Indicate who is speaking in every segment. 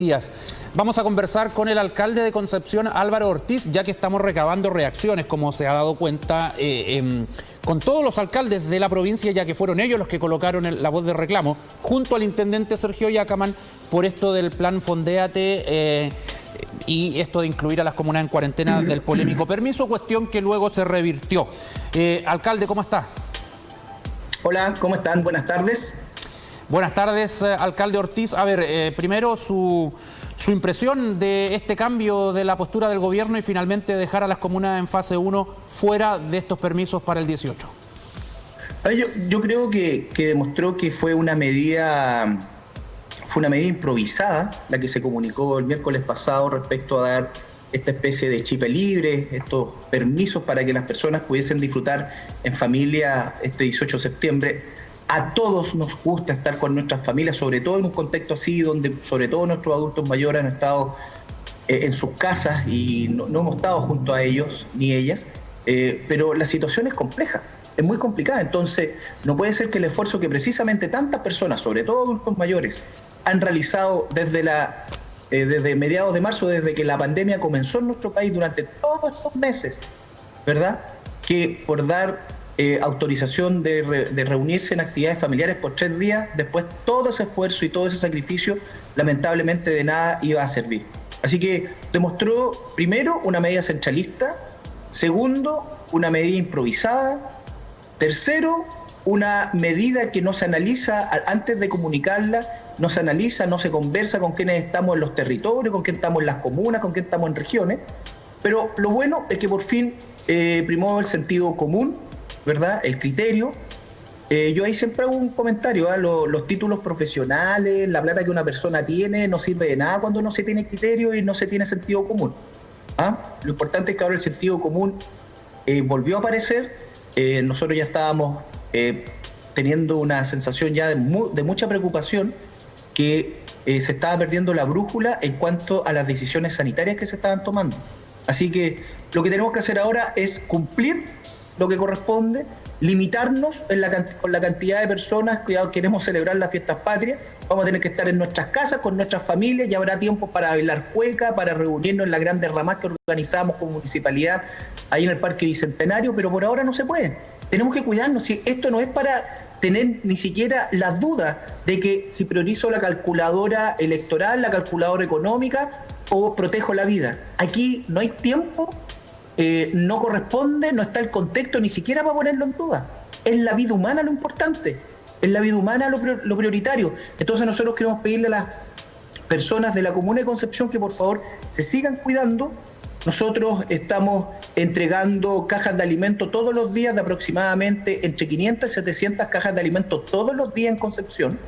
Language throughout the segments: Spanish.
Speaker 1: días. Vamos a conversar con el alcalde de Concepción, Álvaro Ortiz, ya que estamos recabando reacciones, como se ha dado cuenta, con todos los alcaldes de la provincia, ya que fueron ellos los que colocaron la voz de reclamo, junto al intendente Sergio Yacaman, por esto del plan Fondéate y esto de incluir a las comunas en cuarentena del polémico permiso, cuestión que luego se revirtió. Alcalde, ¿cómo está?
Speaker 2: Hola, ¿cómo están? Buenas tardes.
Speaker 1: Buenas tardes, alcalde Ortiz. A ver, primero su impresión de este cambio de la postura del gobierno y finalmente dejar a las comunas en fase 1 fuera de estos permisos para el 18.
Speaker 2: Yo creo que demostró que fue una medida improvisada la que se comunicó el miércoles pasado respecto a dar esta especie de chip libre, estos permisos para que las personas pudiesen disfrutar en familia este 18 de septiembre. A todos nos gusta estar con nuestras familias, sobre todo en un contexto así, donde sobre todo nuestros adultos mayores han estado en sus casas y no hemos estado junto a ellos ni ellas, pero la situación es compleja, es muy complicada. Entonces, no puede ser que el esfuerzo que precisamente tantas personas, sobre todo adultos mayores, han realizado desde mediados de marzo, desde que la pandemia comenzó en nuestro país durante todos estos meses, ¿verdad? Que por dar autorización de reunirse en actividades familiares por 3 días, después todo ese esfuerzo y todo ese sacrificio lamentablemente de nada iba a servir. Así que demostró, primero, una medida centralista, segundo, una medida improvisada, tercero, una medida que no se analiza antes de comunicarla, no se analiza, no se conversa con quienes estamos en los territorios, con quién estamos en las comunas, con quién estamos en regiones, pero lo bueno es que por fin primó el sentido común, ¿verdad? El criterio. Yo ahí siempre hago un comentario, los títulos profesionales, la plata que una persona tiene, no sirve de nada cuando no se tiene criterio y no se tiene sentido común. Lo importante es que ahora el sentido común volvió a aparecer. Nosotros ya estábamos teniendo una sensación ya de mucha preocupación que se estaba perdiendo la brújula en cuanto a las decisiones sanitarias que se estaban tomando. Así que lo que tenemos que hacer ahora es cumplir lo que corresponde, limitarnos con la cantidad de personas que queremos celebrar las fiestas patrias. Vamos a tener que estar en nuestras casas, con nuestras familias, y habrá tiempo para bailar cueca, para reunirnos en las grandes ramas que organizamos como municipalidad ahí en el Parque Bicentenario, pero por ahora no se puede. Tenemos que cuidarnos. Si esto no es para tener ni siquiera las dudas de que si priorizo la calculadora electoral, la calculadora económica o protejo la vida. Aquí no hay tiempo. No corresponde, no está el contexto ni siquiera para ponerlo en duda. Es la vida humana lo importante, es la vida humana lo prioritario. Entonces nosotros queremos pedirle a las personas de la comuna de Concepción que por favor se sigan cuidando. Nosotros estamos entregando cajas de alimento todos los días, de aproximadamente entre 500 y 700 cajas de alimento todos los días en Concepción,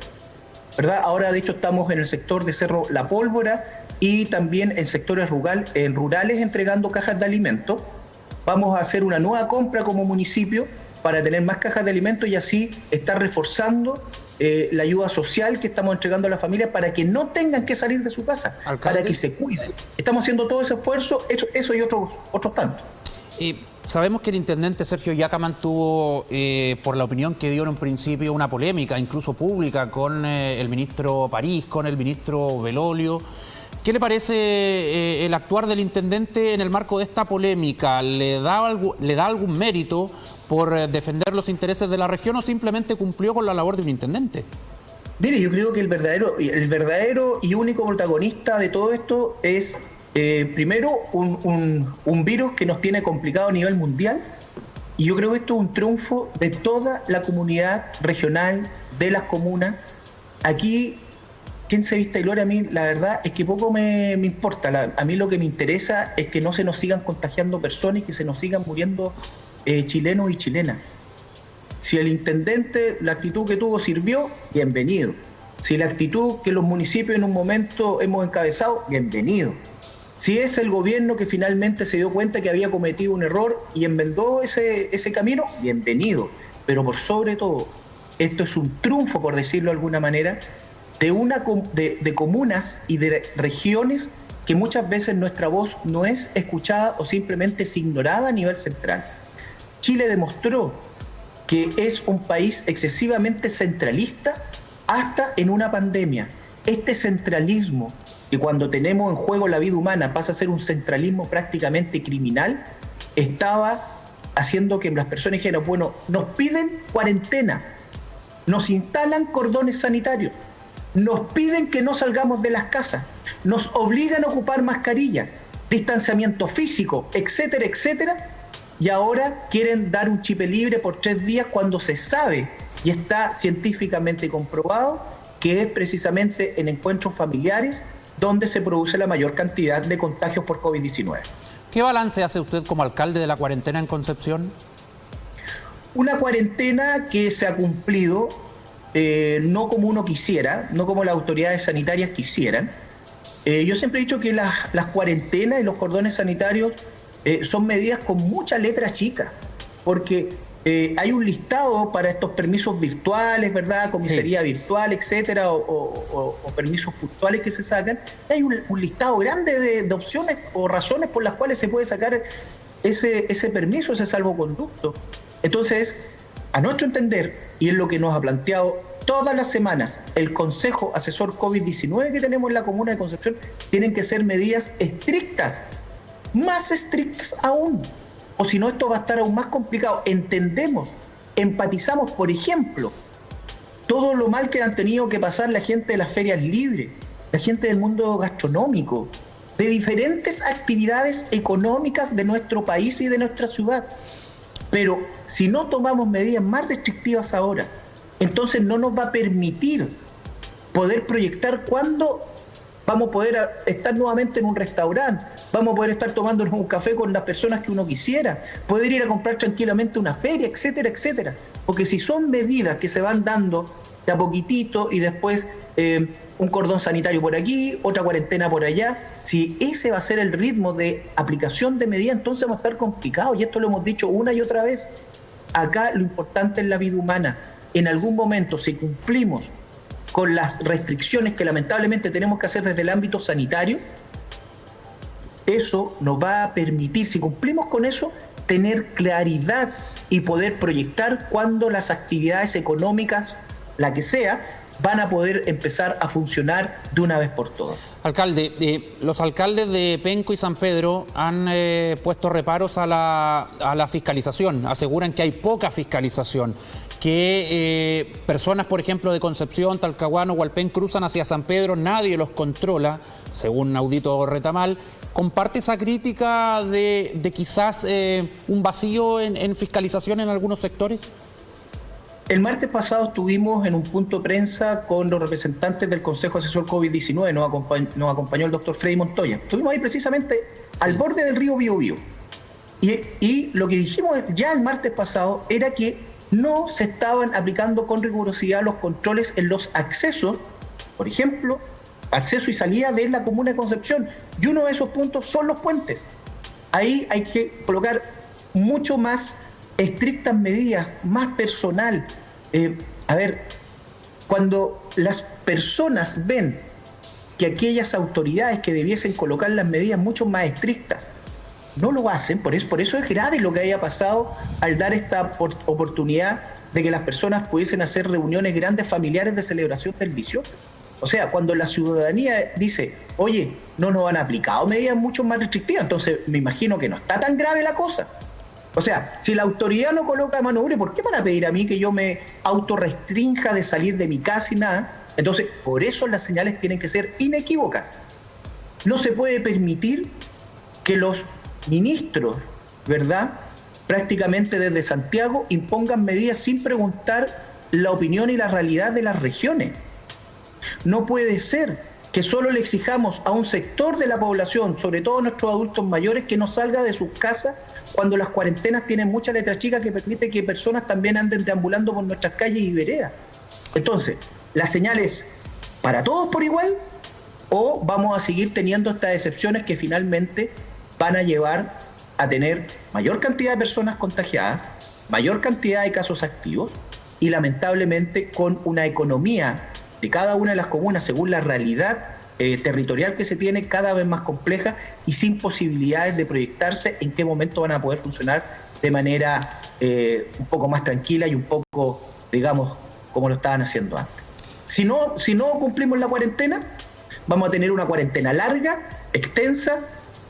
Speaker 2: ¿verdad? Ahora de hecho estamos en el sector de Cerro La Pólvora y también en sectores rurales entregando cajas de alimentos. Vamos a hacer una nueva compra como municipio para tener más cajas de alimentos y así estar reforzando la ayuda social que estamos entregando a las familias para que no tengan que salir de su casa, ¿alcalde? Para que se cuiden. Estamos haciendo todo ese esfuerzo, eso y otros tantos.
Speaker 1: Sabemos que el intendente Sergio Yacaman tuvo, por la opinión que dio en un principio, una polémica, incluso pública, con el ministro París, con el ministro Belolio. ¿Qué le parece el actuar del intendente en el marco de esta polémica? ¿Le da algún mérito por defender los intereses de la región o simplemente cumplió con la labor de un intendente?
Speaker 2: Mire, yo creo que el verdadero y único protagonista de todo esto es, primero, un virus que nos tiene complicado a nivel mundial, y yo creo que esto es un triunfo de toda la comunidad regional, de las comunas. Aquí, quién se vista y gloria, a mí la verdad es que poco me importa. A mí lo que me interesa es que no se nos sigan contagiando personas y que se nos sigan muriendo chilenos y chilenas. Si el intendente, la actitud que tuvo sirvió, bienvenido. Si la actitud que los municipios en un momento hemos encabezado, bienvenido. Si es el gobierno que finalmente se dio cuenta que había cometido un error y enmendó ese camino, bienvenido. Pero por sobre todo, esto es un triunfo, por decirlo de alguna manera, de comunas y de regiones que muchas veces nuestra voz no es escuchada o simplemente es ignorada a nivel central. Chile demostró que es un país excesivamente centralista hasta en una pandemia. Este centralismo que cuando tenemos en juego la vida humana pasa a ser un centralismo prácticamente criminal, estaba haciendo que las personas dijeran, bueno, nos piden cuarentena, nos instalan cordones sanitarios, nos piden que no salgamos de las casas, nos obligan a ocupar mascarilla, distanciamiento físico, etcétera, etcétera, y ahora quieren dar un chip libre por 3 días cuando se sabe y está científicamente comprobado que es precisamente en encuentros familiares donde se produce la mayor cantidad de contagios por COVID-19.
Speaker 1: ¿Qué balance hace usted como alcalde de la cuarentena en Concepción?
Speaker 2: Una cuarentena que se ha cumplido no como uno quisiera, no como las autoridades sanitarias quisieran. Yo siempre he dicho que las cuarentenas y los cordones sanitarios son medidas con mucha letra chica, porque hay un listado para estos permisos virtuales, ¿verdad? Comisaría virtual, etcétera, o permisos puntuales que se sacan. Hay un listado grande de opciones o razones por las cuales se puede sacar ese permiso, ese salvoconducto. Entonces, a nuestro entender, y es lo que nos ha planteado todas las semanas el Consejo Asesor COVID-19 que tenemos en la Comuna de Concepción, tienen que ser medidas estrictas, más estrictas aún. O si no, esto va a estar aún más complicado. Entendemos, empatizamos, por ejemplo, todo lo mal que han tenido que pasar la gente de las ferias libres, la gente del mundo gastronómico, de diferentes actividades económicas de nuestro país y de nuestra ciudad. Pero si no tomamos medidas más restrictivas ahora, entonces no nos va a permitir poder proyectar cuándo vamos a poder estar nuevamente en un restaurante, vamos a poder estar tomándonos un café con las personas que uno quisiera, poder ir a comprar tranquilamente una feria, etcétera, etcétera. Porque si son medidas que se van dando de a poquitito y después un cordón sanitario por aquí, otra cuarentena por allá, si ese va a ser el ritmo de aplicación de medidas, entonces va a estar complicado. Y esto lo hemos dicho una y otra vez. Acá lo importante es la vida humana. En algún momento, si cumplimos con las restricciones que lamentablemente tenemos que hacer desde el ámbito sanitario, eso nos va a permitir, si cumplimos con eso, tener claridad y poder proyectar cuándo las actividades económicas, la que sea, van a poder empezar a funcionar de una vez por todas.
Speaker 1: Alcalde, los alcaldes de Penco y San Pedro han puesto reparos a la fiscalización, aseguran que hay poca fiscalización, que personas, por ejemplo, de Concepción, Talcahuano, Hualpén cruzan hacia San Pedro, nadie los controla, según Audito Retamal. ¿Comparte esa crítica de quizás un vacío en fiscalización en algunos sectores?
Speaker 2: El martes pasado estuvimos en un punto de prensa con los representantes del Consejo Asesor COVID-19, nos acompañó el doctor Freddy Montoya. Estuvimos ahí precisamente al borde del río Biobío. Y lo que dijimos ya el martes pasado era que no se estaban aplicando con rigurosidad los controles en los accesos, por ejemplo, acceso y salida de la Comuna de Concepción. Y uno de esos puntos son los puentes. Ahí hay que colocar mucho más estrictas medidas, más personal. Cuando las personas ven que aquellas autoridades que debiesen colocar las medidas mucho más estrictas no lo hacen, por eso es grave lo que haya pasado al dar esta oportunidad de que las personas pudiesen hacer reuniones grandes familiares de celebración del 18. O sea, cuando la ciudadanía dice, oye, no nos han aplicado medidas mucho más restrictivas, entonces me imagino que no está tan grave la cosa. O sea, si la autoridad no coloca mano dura, ¿por qué van a pedir a mí que yo me autorrestrinja de salir de mi casa y nada? Entonces, por eso las señales tienen que ser inequívocas. No se puede permitir que los ministros, ¿verdad?, prácticamente desde Santiago, impongan medidas sin preguntar la opinión y la realidad de las regiones. No puede ser que solo le exijamos a un sector de la población, sobre todo a nuestros adultos mayores, que no salga de sus casas cuando las cuarentenas tienen mucha letra chica que permite que personas también anden deambulando por nuestras calles y veredas. Entonces, la señal es para todos por igual, o vamos a seguir teniendo estas excepciones que finalmente van a llevar a tener mayor cantidad de personas contagiadas, mayor cantidad de casos activos y lamentablemente con una economía de cada una de las comunas según la realidad territorial que se tiene cada vez más compleja y sin posibilidades de proyectarse en qué momento van a poder funcionar de manera un poco más tranquila y un poco, digamos, como lo estaban haciendo antes. Si no cumplimos la cuarentena, Vamos a tener una cuarentena larga, extensa,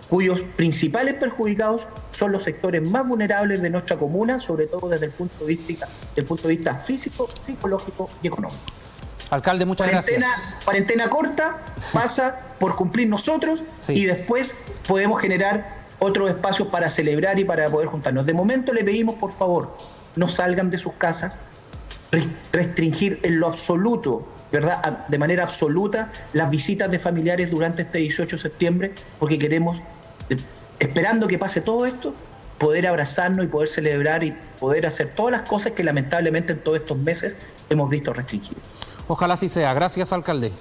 Speaker 2: cuyos principales perjudicados son los sectores más vulnerables de nuestra comuna, sobre todo desde el punto de vista físico, psicológico y económico.
Speaker 1: Alcalde, muchas gracias.
Speaker 2: Cuarentena corta pasa por cumplir nosotros, sí, y después podemos generar otros espacios para celebrar y para poder juntarnos. De momento le pedimos, por favor, no salgan de sus casas, restringir en lo absoluto, ¿verdad?, de manera absoluta, las visitas de familiares durante este 18 de septiembre, porque queremos, esperando que pase todo esto, poder abrazarnos y poder celebrar y poder hacer todas las cosas que lamentablemente en todos estos meses hemos visto restringidas.
Speaker 1: Ojalá así sea. Gracias, alcalde.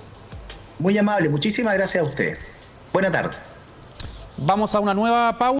Speaker 2: Muy amable, muchísimas gracias a ustedes. Buena tarde.
Speaker 1: Vamos a una nueva pausa.